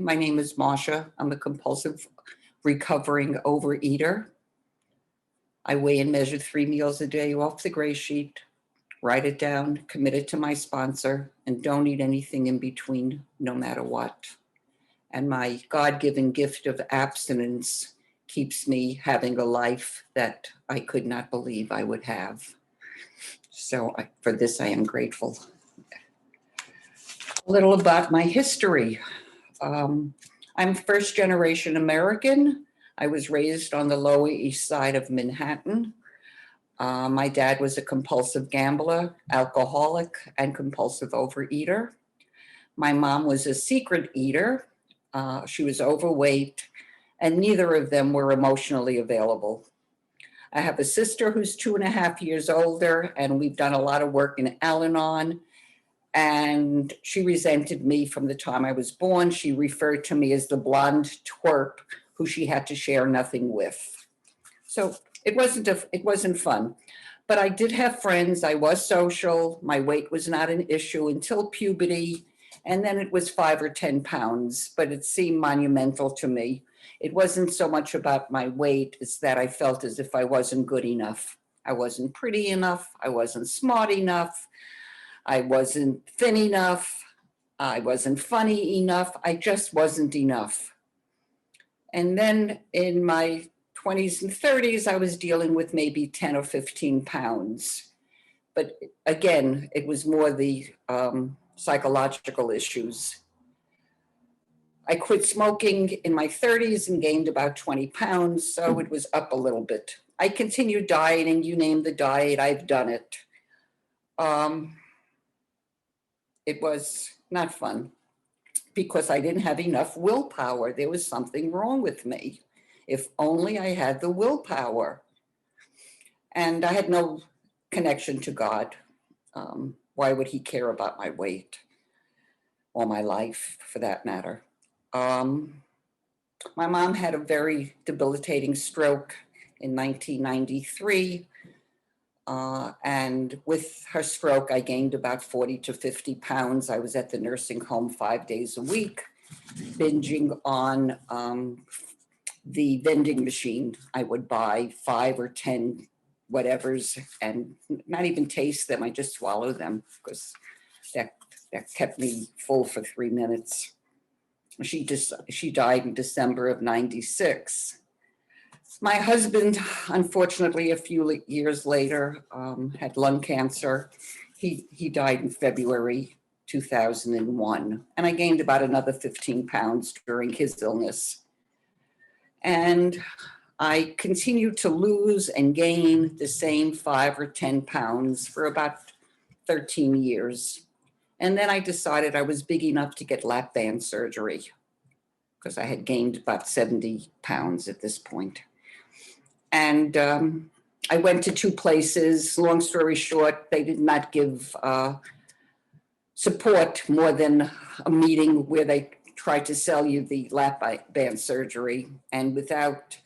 My name is Marsha. I'm a compulsive recovering overeater. I weigh and measure 3 meals a day off the gray sheet, write it down, commit it to my sponsor, and don't eat anything in between, no matter what. And my God-given gift of abstinence keeps me having a life that I could not believe I would have. So for this, I am grateful. A little about my history. I'm first generation American. I was raised on the Lower East Side of Manhattan. My dad was a compulsive gambler, alcoholic, and compulsive overeater. My mom was a secret eater. She was overweight, and neither of them were emotionally available. I have a sister who's 2.5 years older, and we've done a lot of work in Al-Anon. And she resented me from the time I was born. She referred to me as the blonde twerp who she had to share nothing with. So it wasn't fun. But I did have friends. I was social. My weight was not an issue until puberty. And then it was 5 or 10 pounds, but it seemed monumental to me. It wasn't so much about my weight, it's that I felt as if I wasn't good enough. I wasn't pretty enough. I wasn't smart enough. I wasn't thin enough. I wasn't funny enough. I just wasn't enough. And then in my 20s and 30s, I was dealing with maybe 10 or 15 pounds. But again, it was more the psychological issues. I quit smoking in my 30s and gained about 20 pounds, so it was up a little bit. I continued dieting. You name the diet, I've done it. It was not fun because I didn't have enough willpower. There was something wrong with me. If only I had the willpower. And I had no connection to God. Why would he care about my weight or my life, for that matter? My mom had a very debilitating stroke in 1993. And with her stroke, I gained about 40 to 50 pounds. I was at the nursing home 5 days a week, binging on the vending machine. I would buy 5 or 10 whatevers and not even taste them. I just swallow them because that kept me full for 3 minutes. She died in December of 96. My husband, unfortunately, a few years later, had lung cancer. He died in February 2001, and I gained about another 15 pounds during his illness. And I continued to lose and gain the same 5 or 10 pounds for about 13 years. And then I decided I was big enough to get lap band surgery because I had gained about 70 pounds at this point. And I went to 2 places. Long story short, they did not give support more than a meeting where they tried to sell you the lap band surgery. And without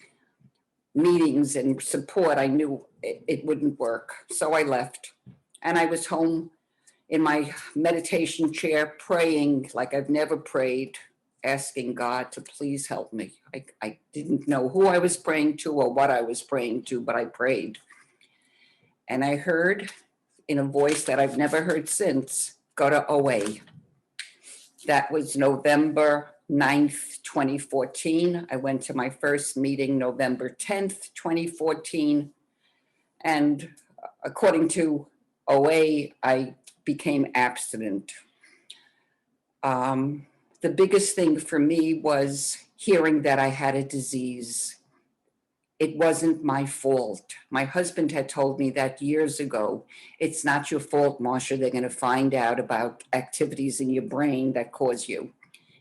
meetings and support, I knew it wouldn't work. So I left. And I was home in my meditation chair praying like I've never prayed, asking God to please help me. I didn't know who I was praying to or what I was praying to, but I prayed. And I heard in a voice that I've never heard since, go to OA. That was November 9th, 2014. I went to my first meeting November 10th, 2014. And according to OA, I became abstinent. The biggest thing for me was hearing that I had a disease. It wasn't my fault. My husband had told me that years ago. It's not your fault, Marsha. They're going to find out about activities in your brain that cause you.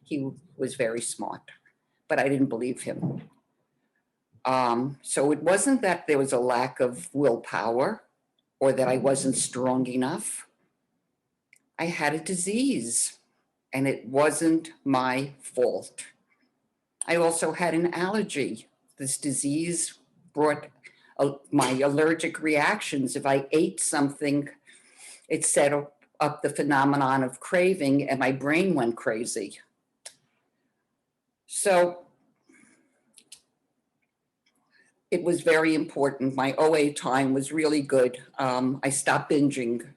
He was very smart, but I didn't believe him. So it wasn't that there was a lack of willpower or that I wasn't strong enough. I had a disease. And it wasn't my fault. I also had an allergy. This disease brought my allergic reactions. If I ate something, it set up the phenomenon of craving and my brain went crazy. So it was very important. My OA time was really good. I stopped binging.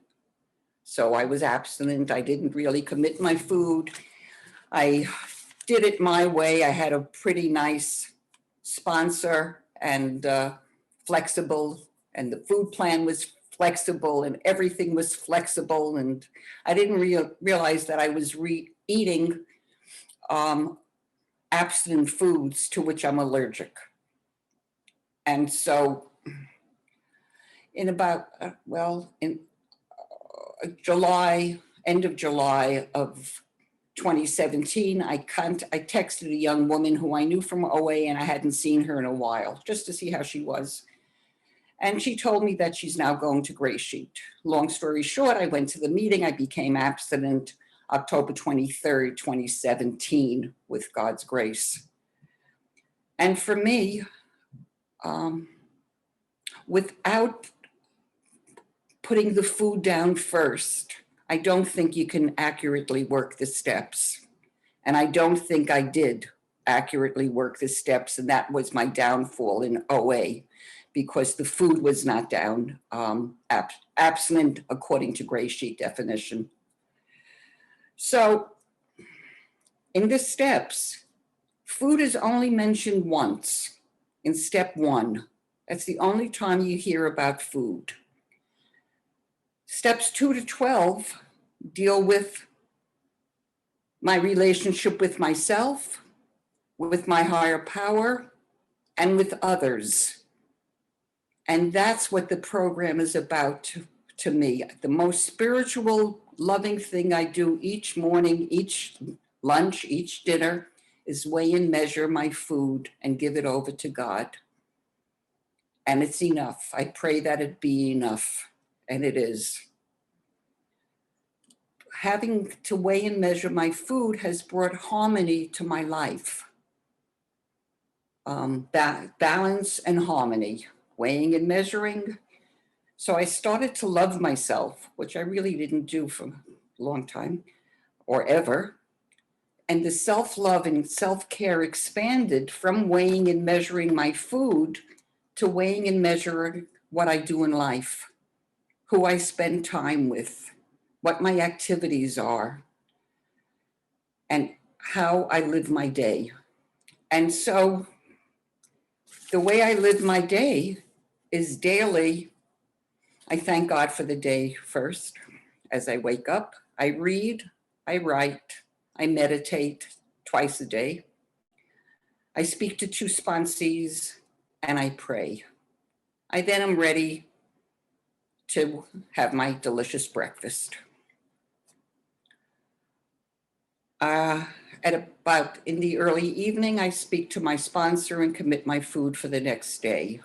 So I was abstinent. I didn't really commit my food. I did it my way. I had a pretty nice sponsor and flexible, and the food plan was flexible and everything was flexible. And I didn't realize that I was eating abstinent foods to which I'm allergic. And so in about, in July, end of July of 2017, I texted a young woman who I knew from OA and I hadn't seen her in a while, just to see how she was. And she told me that she's now going to GreySheet. Long story short, I went to the meeting. I became abstinent October 23rd, 2017, with God's grace. And for me, without putting the food down first, I don't think you can accurately work the steps. And I don't think I did accurately work the steps. And that was my downfall in OA, because the food was not down, abstinent according to GreySheet definition. So in the steps, food is only mentioned once in step 1. That's the only time you hear about food. Steps 2 to 12 deal with my relationship with myself, with my higher power, and with others. And that's what the program is about to me. The most spiritual, loving thing I do each morning, each lunch, each dinner, is weigh and measure my food and give it over to God. And it's enough. I pray that it be enough, and it is. Having to weigh and measure my food has brought harmony to my life. Balance and harmony, weighing and measuring. So I started to love myself, which I really didn't do for a long time or ever. And the self-love and self-care expanded from weighing and measuring my food to weighing and measuring what I do in life, who I spend time with, what my activities are, and how I live my day. And so the way I live my day is daily. I thank God for the day first. As I wake up, I read, I write, I meditate twice a day. I speak to 2 sponsees and I pray. I then am ready to have my delicious breakfast. At about in the early evening, I speak to my sponsor and commit my food for the next day.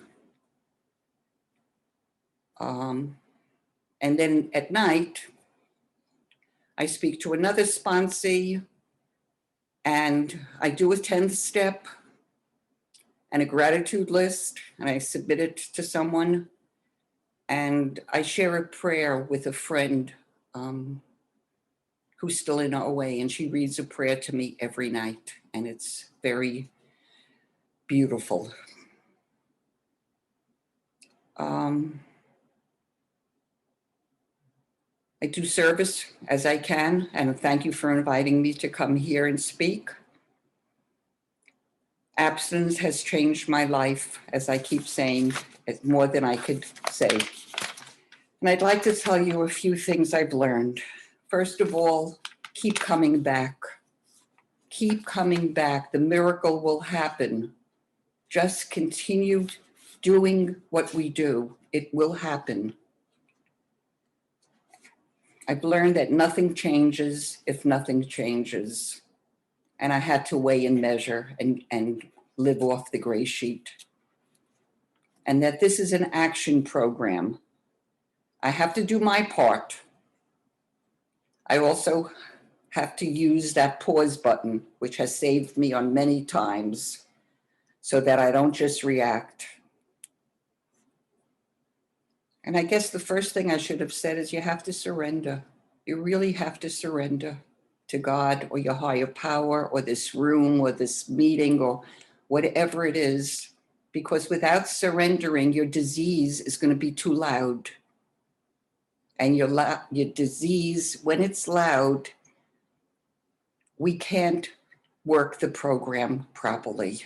And then at night, I speak to another sponsee and I do a 10th step and a gratitude list, and I submit it to someone. And I share a prayer with a friend who's still in OA, and she reads a prayer to me every night, and it's very beautiful. I do service as I can, and thank you for inviting me to come here and speak. Abstinence has changed my life, as I keep saying, it's more than I could say. And I'd like to tell you a few things I've learned. First of all, keep coming back. Keep coming back. The miracle will happen. Just continue doing what we do. It will happen. I've learned that nothing changes if nothing changes. And I had to weigh and measure and live off the GreySheet. And that this is an action program. I have to do my part. I also have to use that pause button, which has saved me on many times, so that I don't just react. And I guess the first thing I should have said is you have to surrender. You really have to surrender to God or your higher power or this room or this meeting or whatever it is, because without surrendering, your disease is going to be too loud. And your disease, when it's loud, we can't work the program properly.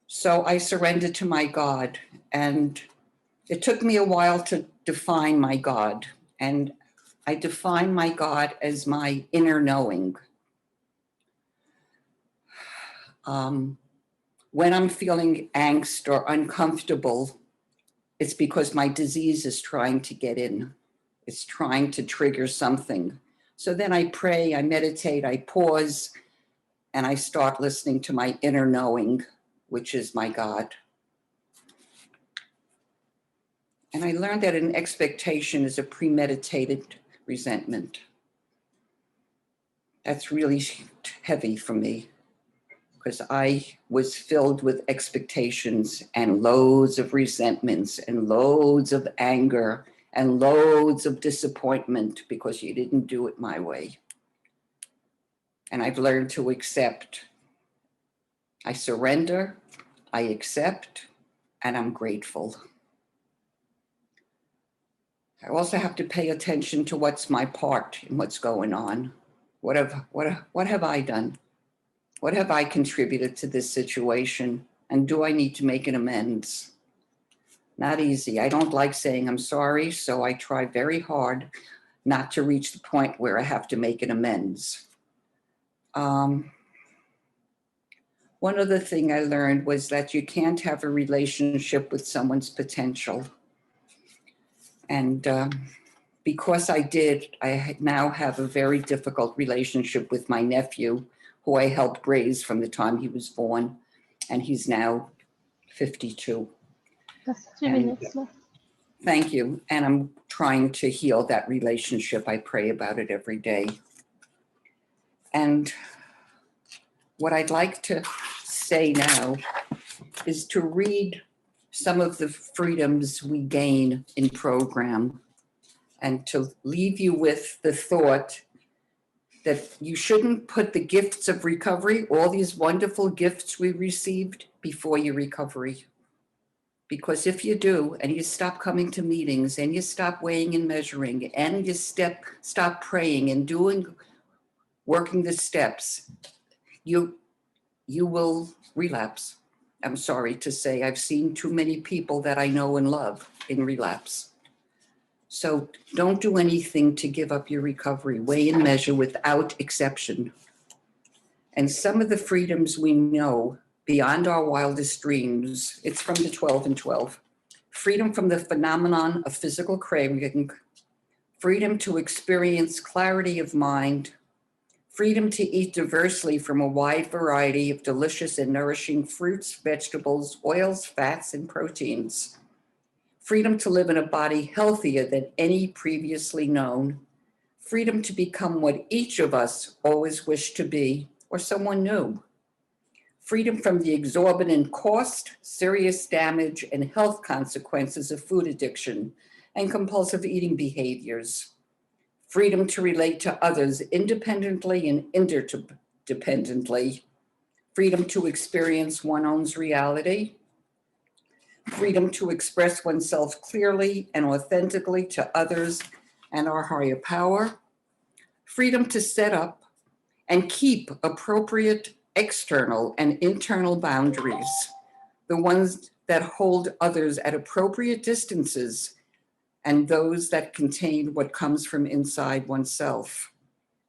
So I surrendered to my God, and it took me a while to define my God. And I define my God as my inner knowing. When I'm feeling angst or uncomfortable, it's because my disease is trying to get in. It's trying to trigger something. So then I pray, I meditate, I pause, and I start listening to my inner knowing, which is my God. And I learned that an expectation is a premeditated resentment. That's really heavy for me, because I was filled with expectations and loads of resentments and loads of anger and loads of disappointment because you didn't do it my way. And I've learned to accept. I surrender, I accept, and I'm grateful. I also have to pay attention to what's my part in what's going on. What have I done? What have I contributed to this situation? And do I need to make an amends? Not easy. I don't like saying I'm sorry, so I try very hard not to reach the point where I have to make an amends. One other thing I learned was that you can't have a relationship with someone's potential. And because I did, I now have a very difficult relationship with my nephew, who I helped raise from the time he was born, and he's now 52. That's 2 minutes left. Thank you. And I'm trying to heal that relationship. I pray about it every day. And what I'd like to say now is to read some of the freedoms we gain in program, and to leave you with the thought that you shouldn't put the gifts of recovery, all these wonderful gifts we received, before your recovery. Because if you do, and you stop coming to meetings, and you stop weighing and measuring, and you stop praying and working the steps, you will relapse. I'm sorry to say, I've seen too many people that I know and love in relapse. So don't do anything to give up your recovery. Weigh and measure without exception. And some of the freedoms we know beyond our wildest dreams, it's from the 12 and 12. Freedom from the phenomenon of physical craving, freedom to experience clarity of mind, freedom to eat diversely from a wide variety of delicious and nourishing fruits, vegetables, oils, fats, and proteins. Freedom to live in a body healthier than any previously known. Freedom to become what each of us always wished to be, or someone new. Freedom from the exorbitant cost, serious damage, and health consequences of food addiction and compulsive eating behaviors. Freedom to relate to others independently and interdependently. Freedom to experience one's own reality. Freedom to express oneself clearly and authentically to others and our higher power. Freedom to set up and keep appropriate external and internal boundaries, the ones that hold others at appropriate distances and those that contain what comes from inside oneself.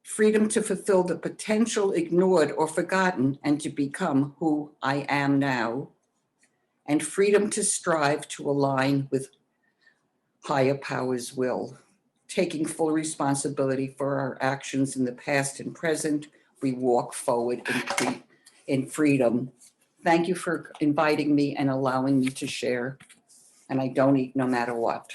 Freedom to fulfill the potential ignored or forgotten and to become who I am now. And freedom to strive to align with higher power's will. Taking full responsibility for our actions in the past and present, we walk forward in freedom. Thank you for inviting me and allowing me to share. And I don't eat no matter what.